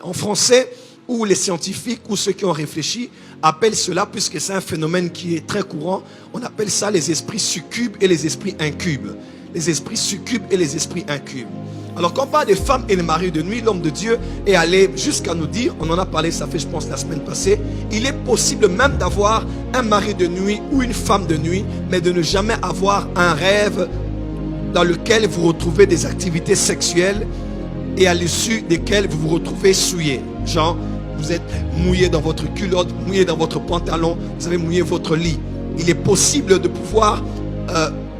En français, ou les scientifiques, ou ceux qui ont réfléchi, appellent cela, puisque c'est un phénomène qui est très courant, on appelle ça les esprits succubes et les esprits incubes. Les esprits succubes et les esprits incubes. Alors quand on parle des femmes et des maris de nuit, l'homme de Dieu est allé jusqu'à nous dire, on en a parlé, ça fait je pense la semaine passée, il est possible même d'avoir un mari de nuit ou une femme de nuit, mais de ne jamais avoir un rêve dans lequel vous retrouvez des activités sexuelles et à l'issue desquelles vous vous retrouvez souillé. Genre, vous êtes mouillé dans votre culotte, mouillé dans votre pantalon, vous avez mouillé votre lit. Il est possible de pouvoir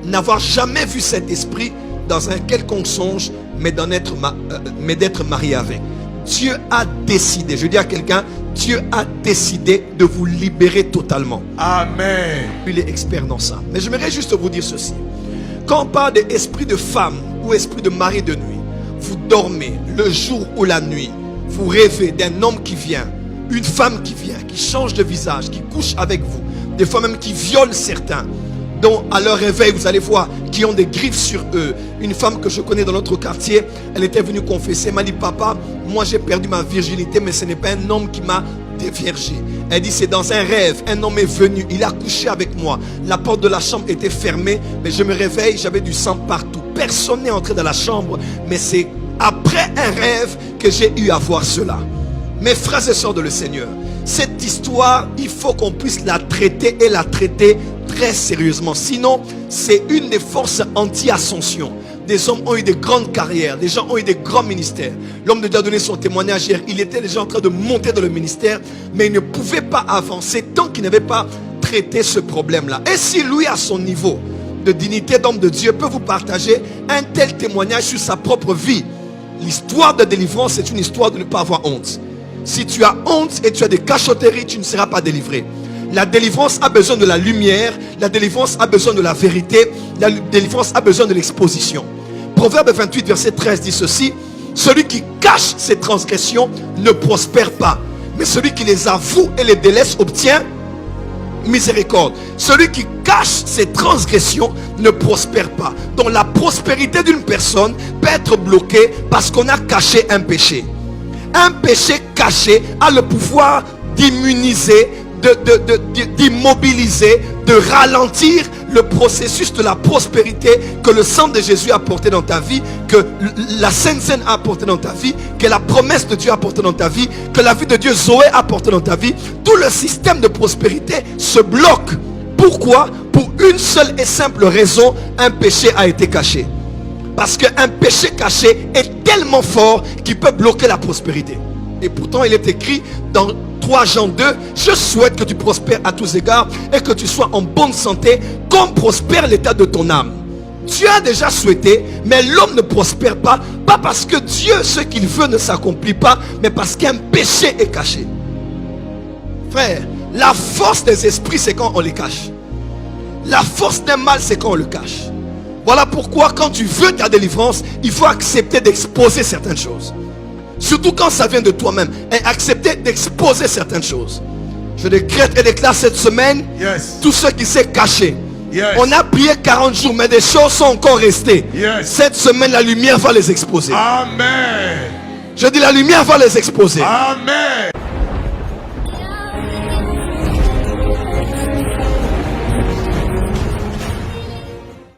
n'avoir jamais vu cet esprit dans un quelconque songe, mais d'être marié avec. Dieu a décidé, je dis à quelqu'un, Dieu a décidé de vous libérer totalement. Amen. Il est expert dans ça. Mais j'aimerais juste vous dire ceci. Quand on parle d'esprit de femme ou esprit de mari de nuit, vous dormez le jour ou la nuit, vous rêvez d'un homme qui vient, une femme qui vient, qui change de visage, qui couche avec vous, des fois même qui viole certains, dont à leur réveil vous allez voir qui ont des griffes sur eux. Une femme que je connais dans notre quartier, elle était venue confesser, elle m'a dit: papa, moi j'ai perdu ma virginité, mais ce n'est pas un homme qui m'a déviergé. Elle dit: c'est dans un rêve, un homme est venu, il a couché avec moi, la porte de la chambre était fermée, mais je me réveille, j'avais du sang partout, personne n'est entré dans la chambre, mais c'est après un rêve que j'ai eu à voir cela. Mes frères et sœurs de le Seigneur, cette histoire, il faut qu'on puisse la traiter et la traiter très sérieusement. Sinon, c'est une des forces anti-ascension. Des hommes ont eu des grandes carrières, des gens ont eu des grands ministères. L'homme de Dieu a donné son témoignage hier. Il était déjà en train de monter dans le ministère, mais il ne pouvait pas avancer tant qu'il n'avait pas traité ce problème-là. Et si lui, à son niveau de dignité d'homme de Dieu, peut vous partager un tel témoignage sur sa propre vie, l'histoire de délivrance, c'est une histoire de ne pas avoir honte. Si tu as honte et tu as des cachotteries, tu ne seras pas délivré. La délivrance a besoin de la lumière, la délivrance a besoin de la vérité, la délivrance a besoin de l'exposition. Proverbe 28, verset 13 dit ceci: celui qui cache ses transgressions ne prospère pas, mais celui qui les avoue et les délaisse obtient miséricorde. Celui qui cache ses transgressions ne prospère pas. Donc la prospérité d'une personne peut être bloquée parce qu'on a caché un péché. Un péché caché a le pouvoir d'immuniser, d'immobiliser, de ralentir le processus de la prospérité que le sang de Jésus a apporté dans ta vie, que la Sainte Seine a apporté dans ta vie, que la promesse de Dieu a apporté dans ta vie, que la vie de Dieu Zoé a apporté dans ta vie. Tout le système de prospérité se bloque. Pourquoi? Pour une seule et simple raison: un péché a été caché. Parce qu'un péché caché est tellement fort qu'il peut bloquer la prospérité. Et pourtant il est écrit dans 3 Jean 2, je souhaite que tu prospères à tous égards et que tu sois en bonne santé comme prospère l'état de ton âme. Dieu a déjà souhaité, mais l'homme ne prospère pas, pas parce que Dieu, ce qu'il veut ne s'accomplit pas, mais parce qu'un péché est caché. Frère, la force des esprits, c'est quand on les cache. La force d'un mal, c'est quand on le cache. Voilà pourquoi quand tu veux ta délivrance, il faut accepter d'exposer certaines choses. Surtout quand ça vient de toi-même. Et accepter d'exposer certaines choses. Je décrète et déclare cette semaine, tout ce qui s'est caché. On a prié 40 jours, mais des choses sont encore restées. Cette semaine, la lumière va les exposer. Amen. Je dis, la lumière va les exposer. Amen.